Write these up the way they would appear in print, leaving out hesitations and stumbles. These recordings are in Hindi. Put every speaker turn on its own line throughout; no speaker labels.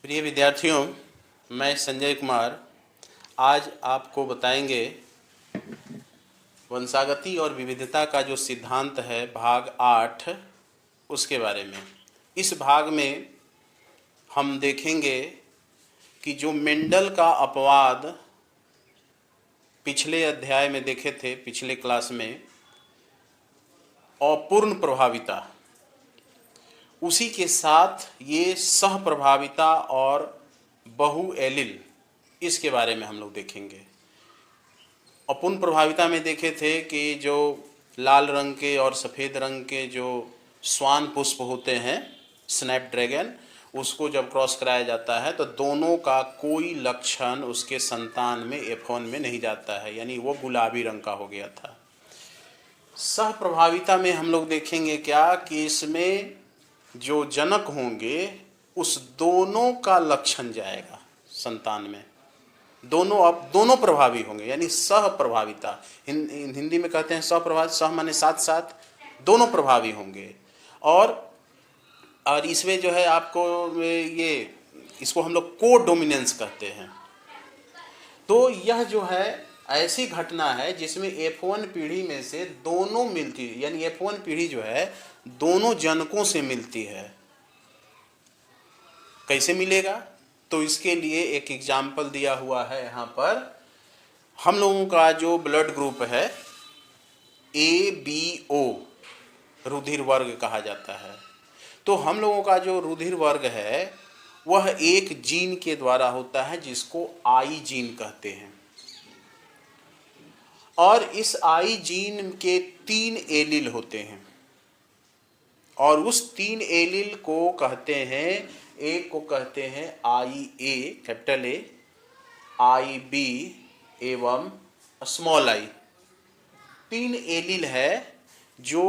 प्रिय विद्यार्थियों, मैं संजय कुमार आज आपको बताएंगे वंशागति और विविधता का जो सिद्धांत है भाग 8 उसके बारे में। इस भाग में हम देखेंगे कि जो मेंडल का अपवाद पिछले अध्याय में देखे थे, पिछले क्लास में, अपूर्ण प्रभाविता, उसी के साथ ये सह प्रभाविता और बहु एलिल, इसके बारे में हम लोग देखेंगे। अपूर्ण प्रभाविता में देखे थे कि जो लाल रंग के और सफ़ेद रंग के जो स्वान पुष्प होते हैं, स्नैपड्रैगन, उसको जब क्रॉस कराया जाता है तो दोनों का कोई लक्षण उसके संतान में F1 में नहीं जाता है, यानी वो गुलाबी रंग का हो गया था। सह प्रभाविता में हम लोग देखेंगे क्या कि इसमें जो जनक होंगे उस दोनों का लक्षण जाएगा संतान में, दोनों प्रभावी होंगे, यानी सह प्रभाविता। हिंदी में कहते हैं सह प्रभावित, सह माने साथ साथ, दोनों प्रभावी होंगे। और इसमें जो है आपको इसको हम लोग को डोमिनेंस कहते हैं। तो यह जो है ऐसी घटना है जिसमें F1 पीढ़ी में से दोनों मिलती है, यानी F1 पीढ़ी जो है दोनों जनकों से मिलती है। कैसे मिलेगा? तो इसके लिए एक एग्जाम्पल दिया हुआ है यहाँ पर। हम लोगों का जो ब्लड ग्रुप है ABO रुधिर वर्ग कहा जाता है। तो हम लोगों का जो रुधिर वर्ग है वह एक जीन के द्वारा होता है जिसको I जीन कहते हैं। और इस I जीन के 3 एलील होते हैं और उस 3 एलील को कहते हैं, एक को कहते हैं IA कैपिटल A, IB एवं स्मॉल I। 3 एलील है जो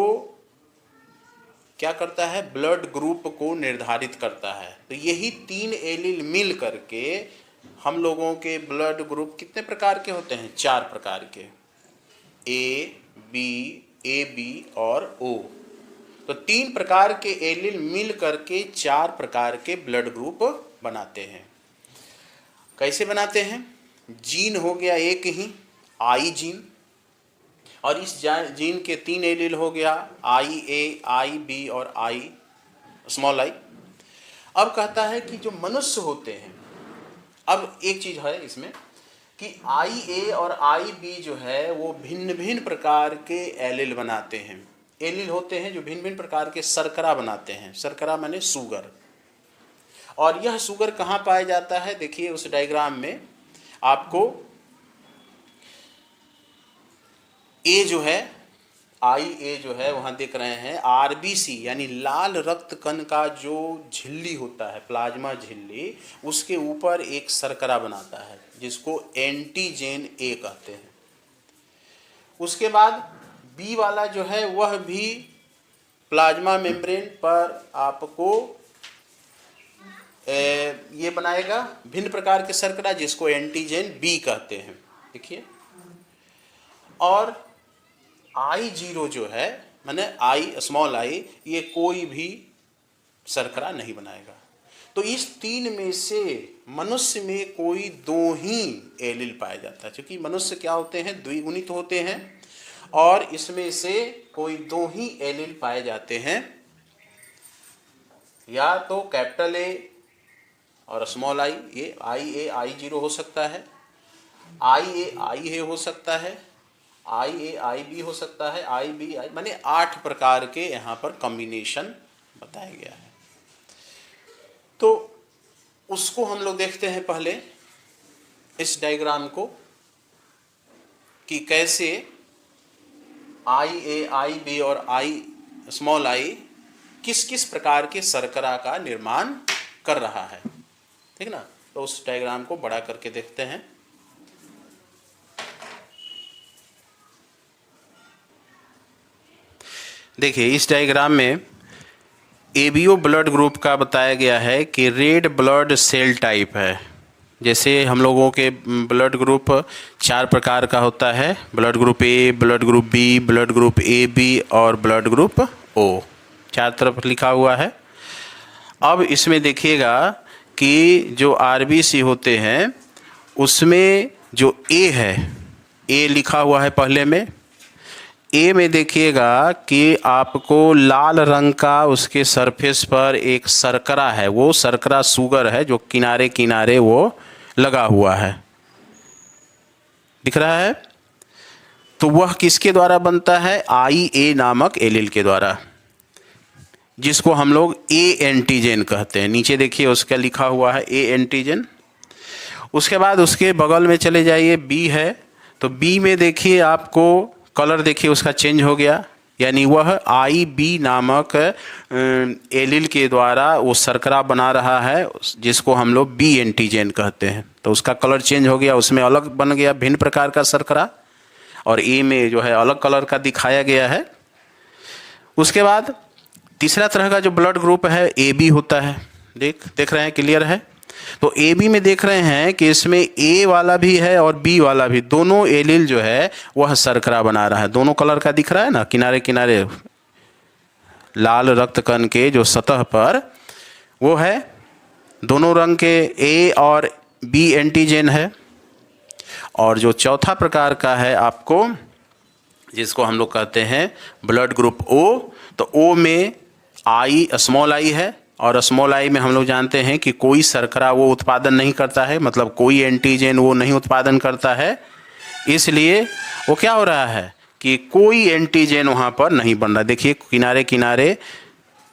क्या करता है, ब्लड ग्रुप को निर्धारित करता है। तो यही 3 एलील मिल करके हम लोगों के ब्लड ग्रुप कितने प्रकार के होते हैं? 4 प्रकार के, A, B, AB और O। तो 3 प्रकार के एलील मिल करके 4 प्रकार के ब्लड ग्रुप बनाते हैं। कैसे बनाते हैं? जीन हो गया एक ही I जीन, और इस जीन के 3 एलील हो गया IA, IB और I स्मॉल I। अब कहता है कि जो मनुष्य होते हैं, अब एक चीज है इसमें कि IA और IB जो है वो भिन्न भिन्न प्रकार के एलील बनाते हैं। एलील होते हैं जो भिन्न भिन्न प्रकार के शर्करा बनाते हैं। शर्करा माने शुगर। और यह शुगर कहाँ पाया जाता है? देखिए उस डायग्राम में आपको A जो है, IA जो है वहाँ देख रहे हैं RBC यानी लाल रक्त कण का जो झिल्ली होता है, प्लाज्मा झिल्ली, उसके ऊपर एक शर्करा बनाता है जिसको एंटीजेन A कहते हैं। उसके बाद B वाला जो है वह भी प्लाज्मा मेम्ब्रेन पर आपको ये बनाएगा भिन्न प्रकार के शर्करा जिसको एंटीजेन B कहते हैं। देखिए, और I0 जो है माने I स्मॉल I, ये कोई भी शर्करा नहीं बनाएगा। तो इस 3 में से मनुष्य में कोई 2 ही एलील पाया जाता है, क्योंकि मनुष्य क्या होते हैं? द्विगुणित होते हैं, और इसमें से कोई 2 ही एलील पाए जाते हैं, या तो कैपिटल A और स्मॉल I, ये IA I0 हो सकता है, IA IA हो सकता है, IA IB हो सकता है, IB I, माने 8 प्रकार के यहाँ पर कॉम्बिनेशन बताया गया है। तो उसको हम लोग देखते हैं पहले इस डायग्राम को कि कैसे IA IB और I स्मॉल I किस किस प्रकार के शर्करा का निर्माण कर रहा है। ठीक ना? तो उस डायग्राम को बड़ा करके देखते हैं। देखिए इस डायग्राम में ABO ब्लड ग्रुप का बताया गया है कि रेड ब्लड सेल टाइप है। जैसे हम लोगों के ब्लड ग्रुप 4 प्रकार का होता है, blood group A, blood group B, blood group AB और ब्लड ग्रुप O, 4 तरफ लिखा हुआ है। अब इसमें देखिएगा कि जो आरबीसी होते हैं उसमें जो ए है, ए लिखा हुआ है पहले में, ए में देखिएगा कि आपको लाल रंग का उसके सरफेस पर एक शर्करा है, वो शर्करा शुगर है जो किनारे किनारे वो लगा हुआ है, दिख रहा है। तो वह किसके द्वारा बनता है? आई ए नामक एलील के द्वारा, जिसको हम लोग ए एंटीजन कहते हैं। नीचे देखिए उसका लिखा हुआ है ए एंटीजन। उसके बाद उसके बगल में चले जाइए, बी है, तो बी में देखिए आपको कलर देखिए उसका चेंज हो गया, यानी वह आई बी नामक एलील के द्वारा वो शर्करा बना रहा है जिसको हम लोग बी एंटीजन कहते हैं। तो उसका कलर चेंज हो गया, उसमें अलग बन गया भिन्न प्रकार का शर्करा, और ए में जो है अलग कलर का दिखाया गया है। उसके बाद तीसरा तरह का जो ब्लड ग्रुप है ए बी होता है, देख रहे हैं, क्लियर है। तो ए बी में देख रहे हैं कि इसमें ए वाला भी है और बी वाला भी, दोनों एलील जो है वह शर्करा बना रहा है। दोनों कलर का दिख रहा है ना, किनारे किनारे लाल रक्त कण के जो सतह पर वो है, दोनों रंग के ए और बी एंटीजन है। और जो चौथा प्रकार का है आपको, जिसको हम लोग कहते हैं ब्लड ग्रुप ओ, तो ओ में आई स्मॉल आई है, और स्मॉल आई में हम लोग जानते हैं कि कोई शर्करा वो उत्पादन नहीं करता है, मतलब कोई एंटीजन वो नहीं उत्पादन करता है, इसलिए वो क्या हो रहा है कि कोई एंटीजन वहाँ पर नहीं बन रहा। देखिए किनारे किनारे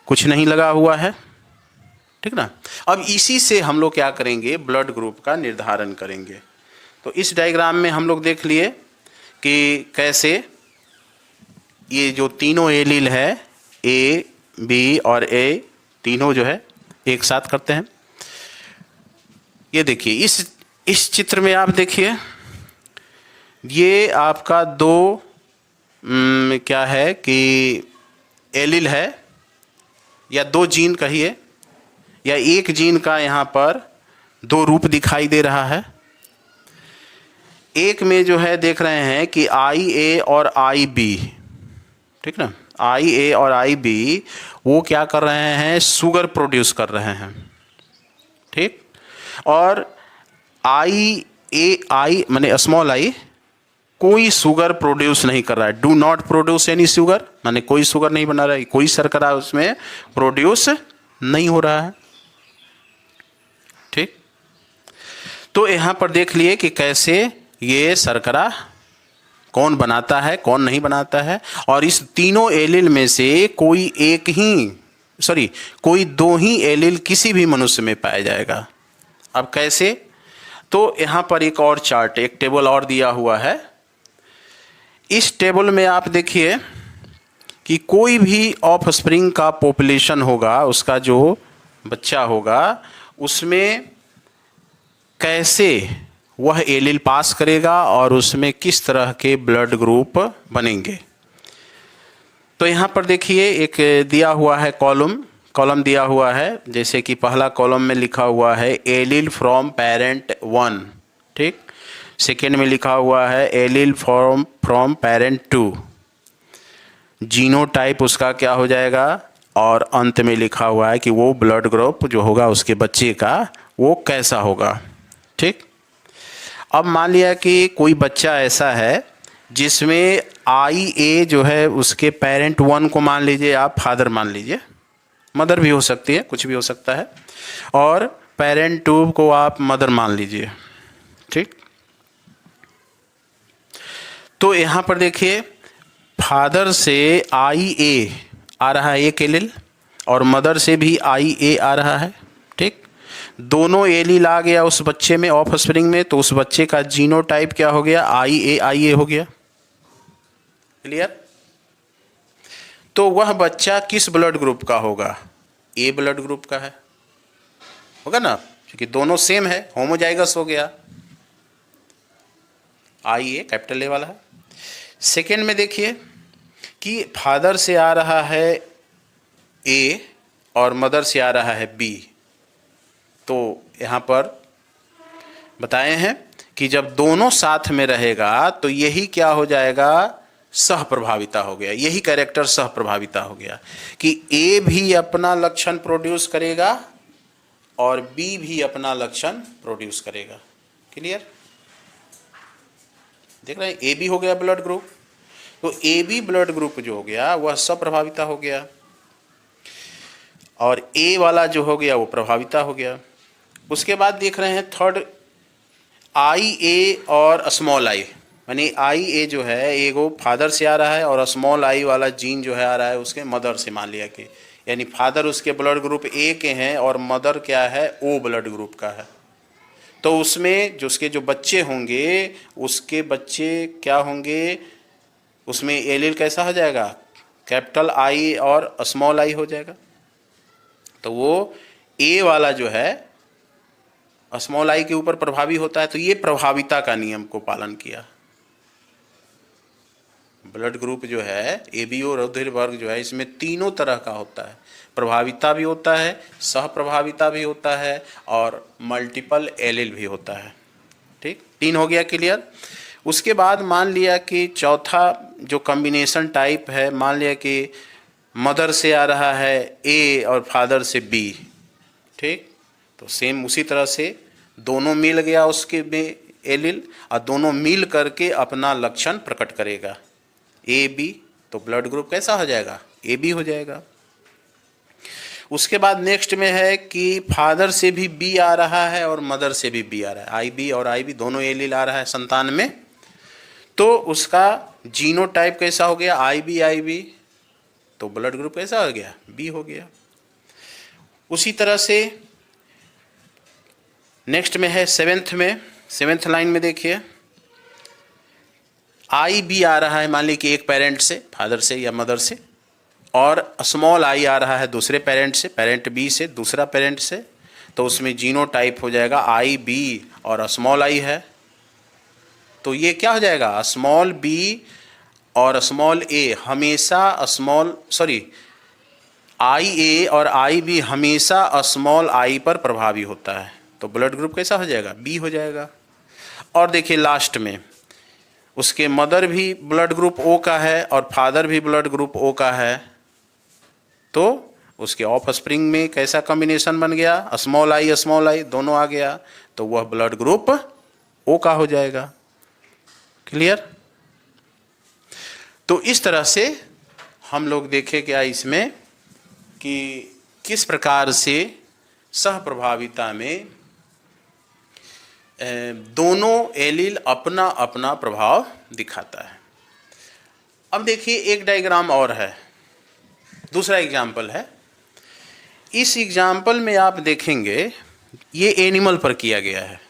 कुछ नहीं लगा हुआ है, ठीक ना। अब इसी से हम लोग क्या करेंगे, ब्लड ग्रुप का निर्धारण करेंगे। तो इस डायग्राम में हम लोग देख लिए कि कैसे ये जो तीनों एलील है, ए बी और ए, तीनों जो है एक साथ करते हैं। ये देखिए इस चित्र में आप देखिए, ये आपका दो क्या है कि एलील है, या दो जीन कहिए, या एक जीन का यहाँ पर दो रूप दिखाई दे रहा है। एक में जो है देख रहे हैं कि आई ए और आई बी, ठीक ना, आई ए और आई बी वो क्या कर रहे हैं, शुगर प्रोड्यूस कर रहे हैं, ठीक। और आई ए आई माने स्मॉल आई कोई शुगर प्रोड्यूस नहीं कर रहा है, do not produce any sugar, माने कोई शुगर नहीं बना रहा है, कोई शर्करा उसमें प्रोड्यूस नहीं हो रहा है, ठीक। तो यहाँ पर देख लिए कि कैसे ये शर्करा कौन बनाता है कौन नहीं बनाता है। और इस तीनों एलील में से कोई दो ही एलील किसी भी मनुष्य में पाया जाएगा। अब कैसे, तो यहाँ पर एक और चार्ट, एक टेबल और दिया हुआ है। इस टेबल में आप देखिए कि कोई भी ऑफस्प्रिंग का पॉपुलेशन होगा, उसका जो बच्चा होगा, उसमें कैसे वह एलील पास करेगा और उसमें किस तरह के ब्लड ग्रुप बनेंगे। तो यहाँ पर देखिए एक दिया हुआ है कॉलम दिया हुआ है, जैसे कि पहला कॉलम में लिखा हुआ है एलील फ्रॉम पेरेंट 1, ठीक। सेकेंड में लिखा हुआ है एलील फ्रॉम पेरेंट 2, जीनोटाइप उसका क्या हो जाएगा, और अंत में लिखा हुआ है कि वो ब्लड ग्रुप जो होगा उसके बच्चे का वो कैसा होगा, ठीक। अब मान लिया कि कोई बच्चा ऐसा है जिसमें आई ए जो है उसके पेरेंट 1 को मान लीजिए आप फादर मान लीजिए, मदर भी हो सकती है, कुछ भी हो सकता है, और पेरेंट 2 को आप मदर मान लीजिए, ठीक। तो यहाँ पर देखिए फादर से आई ए आ रहा है एक एलील, और मदर से भी आई ए आ रहा है, ठीक। दोनों एलील आ गया उस बच्चे में ऑफस्प्रिंग में, तो उस बच्चे का जीनोटाइप क्या हो गया, आई ए हो गया, क्लियर। तो वह बच्चा किस ब्लड ग्रुप का होगा, ए ब्लड ग्रुप का है, होगा ना, क्योंकि दोनों सेम है, होमोजाइगस हो गया, आई ए कैपिटल ए वाला है। सेकेंड में देखिए कि फादर से आ रहा है ए और मदर से आ रहा है बी, तो यहाँ पर बताए हैं कि जब दोनों साथ में रहेगा तो यही क्या हो जाएगा, सह प्रभाविता हो गया, यही कैरेक्टर सह प्रभाविता हो गया कि ए भी अपना लक्षण प्रोड्यूस करेगा और बी भी अपना लक्षण प्रोड्यूस करेगा। क्लियर? देख रहे हैं, ए बी हो गया ब्लड ग्रुप। तो ए बी ब्लड ग्रुप जो हो गया वह सप्रभाविता हो गया, और ए वाला जो हो गया वो प्रभाविता हो गया। उसके बाद देख रहे हैं थर्ड, आई ए और स्मॉल आई, यानी आई ए जो है एगो फादर से आ रहा है और स्मॉल आई वाला जीन जो है आ रहा है उसके मदर से, मान लिया कि यानी फादर उसके ब्लड ग्रुप ए के हैं और मदर क्या है, ओ ब्लड ग्रुप का है। तो उसमें जो उसके जो बच्चे होंगे उसके बच्चे क्या होंगे, उसमें एलील कैसा हो जाएगा, कैपिटल आई और स्मॉल आई हो जाएगा। तो वो ए वाला जो है स्मॉल आई के ऊपर प्रभावी होता है। तो ये प्रभाविता का नियम को पालन किया। ब्लड ग्रुप जो है ए बी ओ रुधिर वर्ग जो है इसमें तीनों तरह का होता है, प्रभाविता भी होता है, सह प्रभाविता भी होता है और मल्टीपल एलील भी होता है। ठीक, 3 हो गया क्लियर। उसके बाद मान लिया कि चौथा जो कॉम्बिनेशन टाइप है, मान लिया कि मदर से आ रहा है ए और फादर से बी। ठीक, तो सेम उसी तरह से दोनों मिल गया उसके में एलील, और दोनों मिल करके अपना लक्षण प्रकट करेगा ए बी। तो ब्लड ग्रुप कैसा हो जाएगा, ए बी हो जाएगा। उसके बाद नेक्स्ट में है कि फादर से भी बी आ रहा है और मदर से भी बी आ रहा है, आई बी और आई बी दोनों एलील आ रहा है संतान में। तो उसका जीनोटाइप कैसा हो गया, आई बी। तो ब्लड ग्रुप कैसा हो गया, बी हो गया। उसी तरह से नेक्स्ट में है सेवेंथ लाइन में देखिए, आई बी आ रहा है मान ली कि एक पेरेंट से, फादर से या मदर से, और स्मॉल आई आ रहा है दूसरे पेरेंट से, पेरेंट बी से दूसरा पेरेंट से। तो उसमें जीनोटाइप हो जाएगा आई बी और स्मॉल आई है। तो ये क्या हो जाएगा, स्मॉल बी और स्मॉल ए हमेशा आई ए और आई बी हमेशा स्मॉल आई पर प्रभावी होता है। तो ब्लड ग्रुप कैसा हो जाएगा, बी हो जाएगा। और देखिए लास्ट में उसके मदर भी ब्लड ग्रुप ओ का है और फादर भी ब्लड ग्रुप ओ का है। तो उसके ऑफ स्प्रिंग में कैसा कॉम्बिनेशन बन गया, स्मॉल आई दोनों आ गया। तो वह ब्लड ग्रुप ओ का हो जाएगा। क्लियर? तो इस तरह से हम लोग देखें क्या इसमें कि किस प्रकार से सह प्रभाविता में दोनों एलील अपना अपना प्रभाव दिखाता है। अब देखिए एक डायग्राम और है, दूसरा एग्जाम्पल है। इस एग्जाम्पल में आप देखेंगे ये एनिमल पर किया गया है,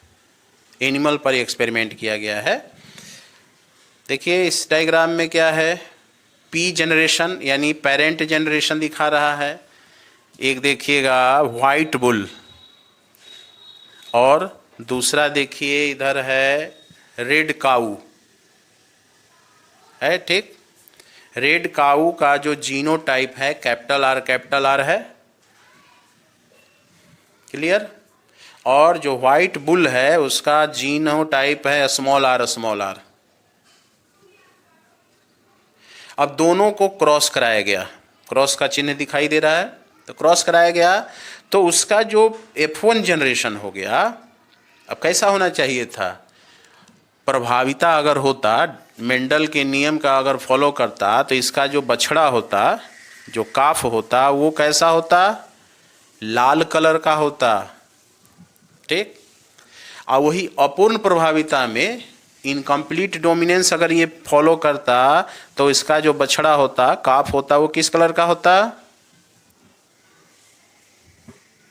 एनिमल पर एक्सपेरिमेंट किया गया है। देखिए इस डायग्राम में क्या है, पी जनरेशन यानी पेरेंट जनरेशन दिखा रहा है। एक देखिएगा वाइट बुल और दूसरा देखिए इधर है रेड काऊ है। ठीक, रेड काऊ का जो जीनोटाइप है कैपिटल आर है। क्लियर? और जो वाइट बुल है उसका जीनोटाइप है स्मॉल आर। अब दोनों को क्रॉस कराया गया, क्रॉस का चिन्ह दिखाई दे रहा है, तो क्रॉस कराया गया तो उसका जो F1 जनरेशन हो गया। अब कैसा होना चाहिए था, प्रभाविता अगर होता, मेंडल के नियम का अगर फॉलो करता तो इसका जो बछड़ा होता, जो काफ होता, वो कैसा होता, लाल कलर का होता। ठीक, और वही अपूर्ण प्रभाविता में इनकम्प्लीट डोमिनेंस अगर ये फॉलो करता तो इसका जो बछड़ा होता, काफ होता, वो किस कलर का होता,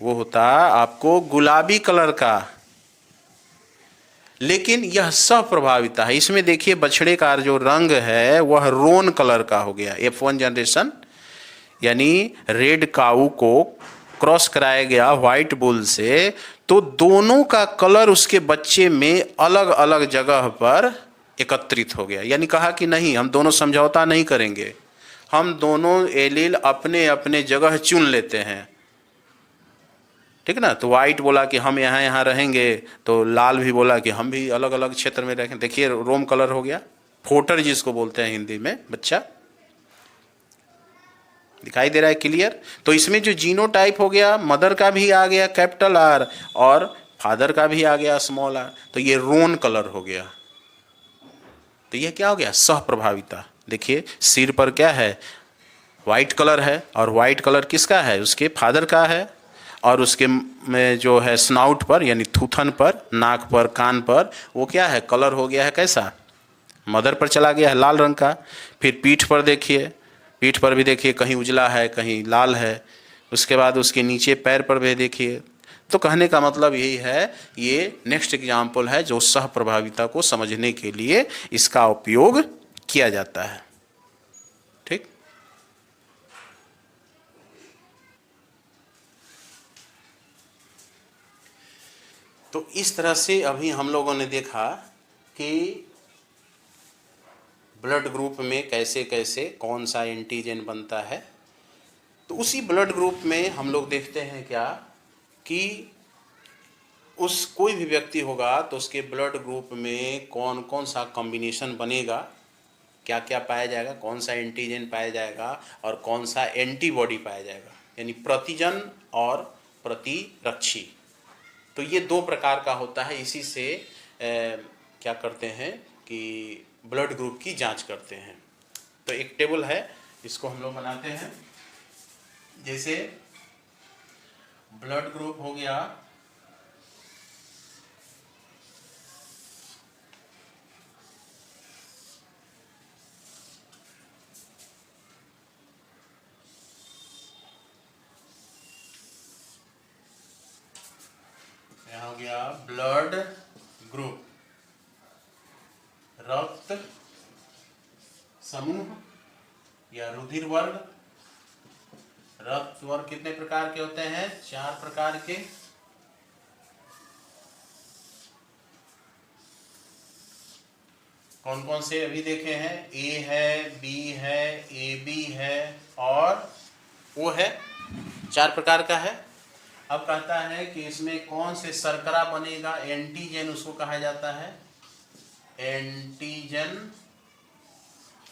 वो होता आपको गुलाबी कलर का। लेकिन यह सप्रभाविता है, इसमें देखिए बछड़े का जो रंग है वह रोन कलर का हो गया। F1 जनरेशन यानी रेड काऊ को क्रॉस कराया गया व्हाइट बुल से, तो दोनों का कलर उसके बच्चे में अलग अलग जगह पर एकत्रित हो गया। यानी कहा कि नहीं, हम दोनों समझौता नहीं करेंगे, हम दोनों एलील अपने अपने जगह चुन लेते हैं। ठीक ना, तो वाइट बोला कि हम यहाँ रहेंगे, तो लाल भी बोला कि हम भी अलग अलग क्षेत्र में रहेंगे। देखिए रोम कलर हो गया, फोटर जिसको बोलते हैं हिंदी में बच्चा। दिखाई दे रहा है क्लियर? तो इसमें जो जीनोटाइप हो गया, मदर का भी आ गया कैपिटल आर और फादर का भी आ गया स्मॉल आर, तो ये रोन कलर हो गया। तो ये क्या हो गया? सह प्रभाविता। देखिए सिर पर क्या है? वाइट कलर है, और वाइट कलर किसका है? उसके फादर का है। और उसके में जो है स्नाउट पर यानी थूथन पर, नाक पर, कान पर, वो क्या है? कलर हो गया है कैसा? मदर पर चला गया है, लाल रंग का। फिर पीठ पर देखिए, पीठ पर भी देखिए कहीं उजला है कहीं लाल है। उसके बाद उसके नीचे पैर पर भी देखिए। तो कहने का मतलब यही है, ये नेक्स्ट एग्जाम्पल है जो सह प्रभाविता को समझने के लिए इसका उपयोग किया जाता है। ठीक। तो इस तरह से अभी हम लोगों ने देखा कि ब्लड ग्रुप में कैसे कैसे कौन सा एंटीजन बनता है। तो उसी ब्लड ग्रुप में हम लोग देखते हैं क्या कि उस कोई भी व्यक्ति होगा तो उसके ब्लड ग्रुप में कौन कौन सा कॉम्बिनेशन बनेगा, क्या क्या पाया जाएगा, कौन सा एंटीजन पाया जाएगा और कौन सा एंटीबॉडी पाया जाएगा, यानी प्रतिजन और प्रतिरक्षी। तो ये दो प्रकार का होता है। इसी से क्या करते हैं कि ब्लड ग्रुप की जांच करते हैं। तो एक टेबल है, इसको हम लोग बनाते हैं। जैसे ब्लड ग्रुप हो गया हो गया ब्लड ग्रुप, रक्त समूह या रुधिर वर्ग। रक्त वर्ग कितने प्रकार के होते हैं? 4 प्रकार के। कौन कौन से अभी देखे हैं? ए है, बी है, ए बी है और ओ है। 4 प्रकार का है। अब कहता है कि इसमें कौन से शर्करा बनेगा, एंटीजन उसको कहा जाता है एंटीजन,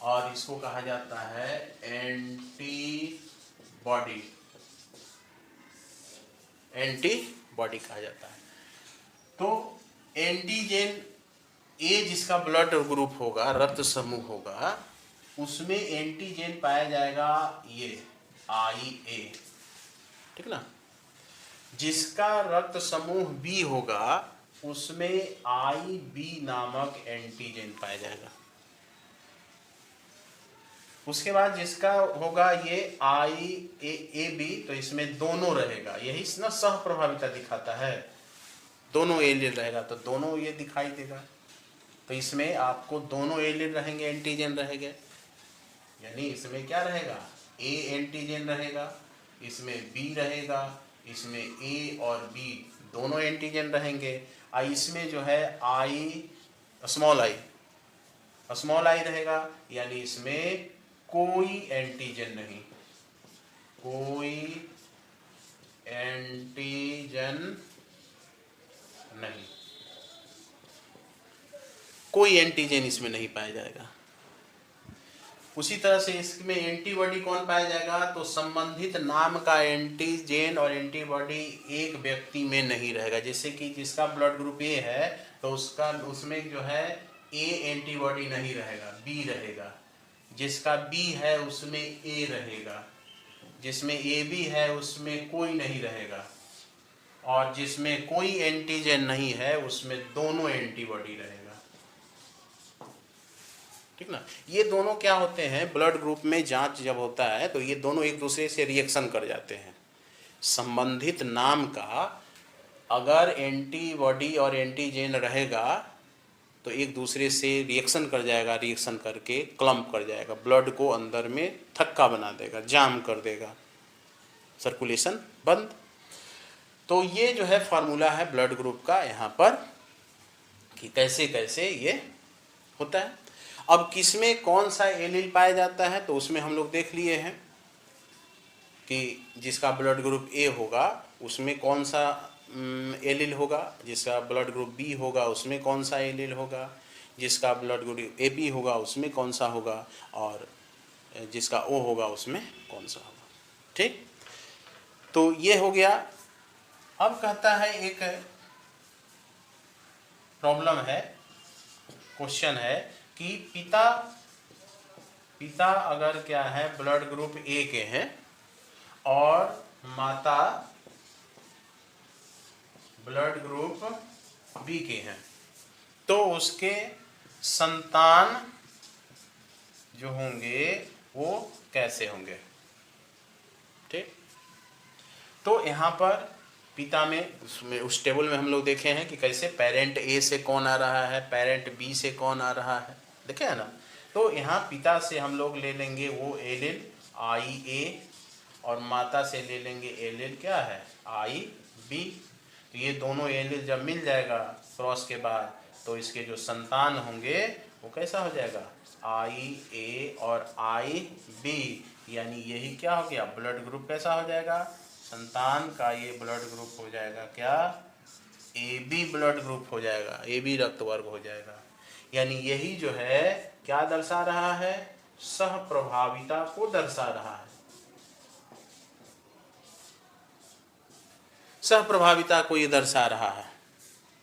और इसको कहा जाता है एंटीबॉडी। एंटीबॉडी कहा जाता है। तो एंटीजन ए जिसका ब्लड ग्रुप होगा, रक्त समूह होगा, उसमें एंटीजन पाया जाएगा ये IA। ठीक ना? जिसका रक्त समूह बी होगा उसमें IB नामक एंटीजन पाया जाएगा। उसके बाद जिसका होगा ये IAB, तो इसमें दोनों रहेगा। यही ना सह प्रभाविता दिखाता है, दोनों एलिल रहेगा तो दोनों ये दिखाई देगा। तो इसमें आपको दोनों एलिल रहेंगे, एंटीजन रहेंगे, यानी इसमें क्या रहेगा? A एंटीजन रहेगा, इसमें B रहेगा, इसमें A और B दोनों एंटीजन रहेंगे। इसमें जो है स्मॉल आई रहेगा, यानी इसमें कोई एंटीजन नहीं, कोई एंटीजन नहीं, कोई एंटीजन इसमें नहीं पाया जाएगा। उसी तरह से इसमें एंटीबॉडी कौन पाया जाएगा? तो संबंधित नाम का एंटीजन और एंटीबॉडी एक व्यक्ति में नहीं रहेगा। जैसे कि जिसका ब्लड ग्रुप ए है तो उसमें जो है ए एंटीबॉडी नहीं रहेगा, बी रहेगा। जिसका बी है उसमें ए रहेगा, जिसमें ए बी है उसमें कोई नहीं रहेगा, और जिसमें कोई एंटीजन नहीं है उसमें दोनों एंटीबॉडी रहेगा। ठीक ना? ये दोनों क्या होते हैं, ब्लड ग्रुप में जांच जब होता है तो ये दोनों एक दूसरे से रिएक्शन कर जाते हैं। संबंधित नाम का अगर एंटीबॉडी और एंटीजन रहेगा तो एक दूसरे से रिएक्शन कर जाएगा, रिएक्शन करके क्लम्प कर जाएगा, ब्लड को अंदर में थक्का बना देगा, जाम कर देगा, सर्कुलेशन बंद। तो ये जो है फार्मूला है ब्लड ग्रुप का यहाँ पर कि कैसे कैसे ये होता है। अब किसमें कौन सा एलील पाया जाता है तो उसमें हम लोग देख लिए हैं कि जिसका ब्लड ग्रुप ए होगा उसमें कौन सा एलील होगा, जिसका ब्लड ग्रुप बी होगा उसमें कौन सा एलील होगा, जिसका ब्लड ग्रुप AB होगा उसमें कौन सा होगा, और जिसका O होगा उसमें कौन सा होगा। ठीक, तो ये हो गया। अब कहता है एक प्रॉब्लम है, क्वेश्चन है कि पिता अगर क्या है ब्लड ग्रुप ए के हैं और माता ब्लड ग्रुप बी के हैं, तो उसके संतान जो होंगे वो कैसे होंगे। ठीक, तो यहाँ पर पिता में उस टेबल में हम लोग देखे हैं कि कैसे पेरेंट ए से कौन आ रहा है, पेरेंट बी से कौन आ रहा है, देखे है ना। तो यहाँ पिता से हम लोग ले लेंगे वो एलिल आई ए और माता से ले लेंगे एलिल क्या है आई बी। तो ये दोनों एलिल जब मिल जाएगा क्रॉस के बाद, तो इसके जो संतान होंगे वो कैसा हो जाएगा आई ए और आई बी, यानी यही क्या हो गया ब्लड ग्रुप कैसा हो जाएगा, संतान का ये ब्लड ग्रुप हो जाएगा क्या ए बी ब्लड ग्रुप हो जाएगा, ए बी रक्त वर्ग हो जाएगा। यानी यही जो है क्या दर्शा रहा है, सह प्रभाविता को दर्शा रहा है, सह प्रभाविता को ये दर्शा रहा है।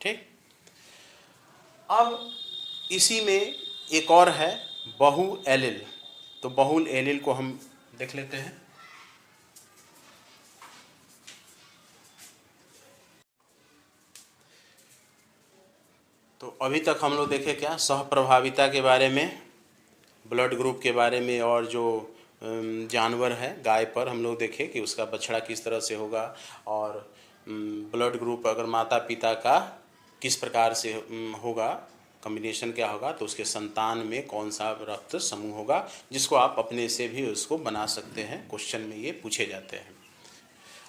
ठीक, अब इसी में एक और है बहु एलिल, तो बहुल एलिल को हम देख लेते हैं। तो अभी तक हम लोग देखे क्या सह प्रभाविता के बारे में, ब्लड ग्रुप के बारे में, और जो जानवर है गाय पर हम लोग देखे कि उसका बछड़ा किस तरह से होगा, और ब्लड ग्रुप अगर माता पिता का किस प्रकार से होगा, कॉम्बिनेशन क्या होगा, तो उसके संतान में कौन सा रक्त समूह होगा, जिसको आप अपने से भी उसको बना सकते हैं, क्वेश्चन में ये पूछे जाते हैं।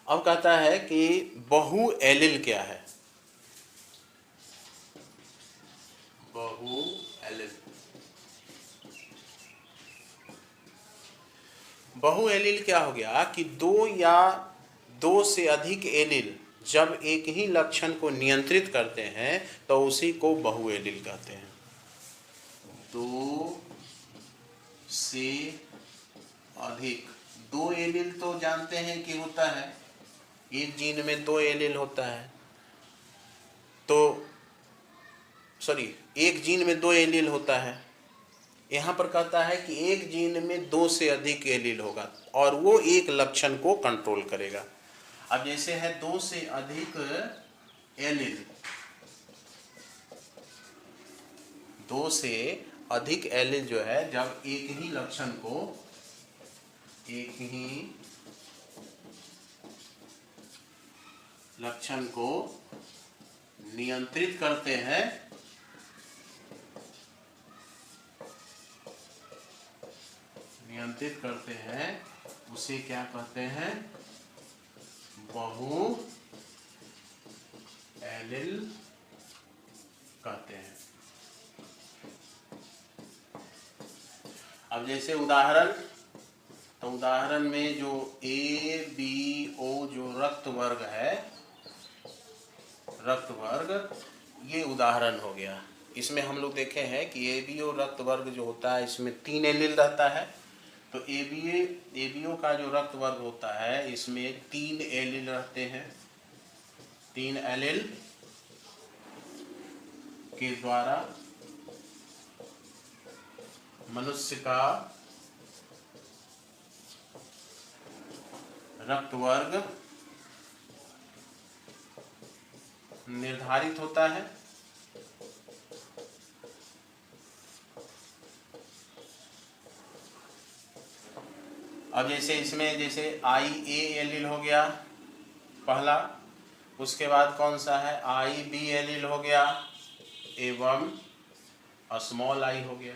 अब कहता है कि बहु एलिल क्या है, बहु एलिल। बहु एलिल क्या हो गया कि दो या दो से अधिक एलिल जब एक ही लक्षण को नियंत्रित करते हैं तो उसी को बहु एलिल कहते हैं। दो से अधिक, दो एलिल तो जानते हैं कि होता है, एक जीन में दो एलिल होता है, तो सॉरी एक जीन में दो एलिल होता है। यहाँ पर कहता है कि एक जीन में दो से अधिक एलिल होगा और वो एक लक्षण को कंट्रोल करेगा। अब जैसे है दो से अधिक एलिल, दो से अधिक एलिल जो है जब एक ही लक्षण को, एक ही लक्षण को नियंत्रित करते हैं, नियंत्रित करते हैं, उसे क्या कहते हैं, बहु एलिल कहते हैं। अब जैसे उदाहरण, तो उदाहरण में जो ए बी ओ जो रक्त वर्ग है, रक्त वर्ग, ये उदाहरण हो गया। इसमें हम लोग देखे हैं कि ए बी ओ रक्त वर्ग जो होता है इसमें 3 एलिल रहता है। तो ए बी ओ का जो रक्त वर्ग होता है इसमें 3 एलिल रहते हैं। 3 एलिल के द्वारा मनुष्य का रक्त वर्ग निर्धारित होता है। अब जैसे इसमें जैसे आई ए एलिल हो गया पहला, उसके बाद कौन सा है आई बी एलिल हो गया एवं स्मॉल आई हो गया।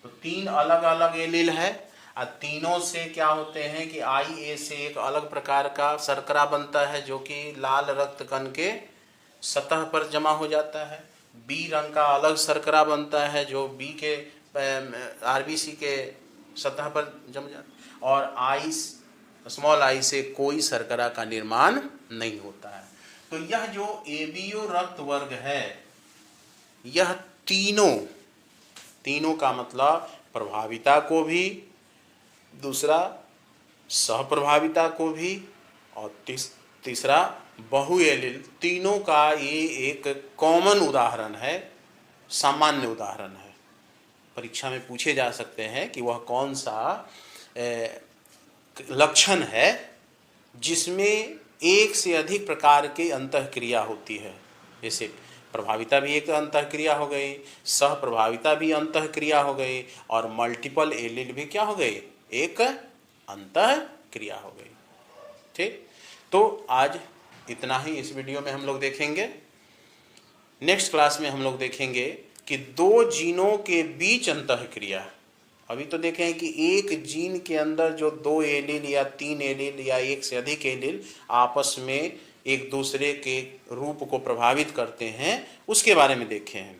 तो 3 अलग अलग एलिल है और तीनों से क्या होते हैं कि आई ए से एक अलग प्रकार का शर्करा बनता है जो कि लाल रक्त कण के सतह पर जमा हो जाता है। बी रंग का अलग शर्करा बनता है जो बी के आरबीसी के सतह पर जम जाता है, और आई स्मॉल आई से कोई शर्करा का निर्माण नहीं होता है। तो यह जो एबीओ रक्त वर्ग है, यह तीनों का मतलब प्रभाविता को भी, दूसरा सहप्रभाविता को भी, और तीसरा बहु एलील, तीनों का ये एक कॉमन उदाहरण है, सामान्य उदाहरण है। परीक्षा में पूछे जा सकते हैं कि वह कौन सा लक्षण है जिसमें एक से अधिक प्रकार के अंतःक्रिया होती है। जैसे प्रभाविता भी एक अंतःक्रिया हो गई, सहप्रभाविता भी अंतःक्रिया हो गई, और मल्टीपल एलील भी क्या हो गई, एक अंतःक्रिया हो गई। ठीक, तो आज इतना ही इस वीडियो में हम लोग देखेंगे। नेक्स्ट क्लास में हम लोग देखेंगे कि दो जीनों के बीच अंतःक्रिया। अभी तो देखें कि एक जीन के अंदर जो दो एलील या तीन एलील या एक से अधिक एलील आपस में एक दूसरे के रूप को प्रभावित करते हैं, उसके बारे में देखे हैं।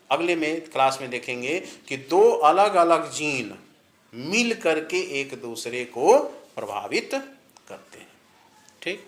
अगले में क्लास में देखेंगे कि दो अलग अलग जीन मिल करके एक दूसरे को प्रभावित करते हैं। ठीक।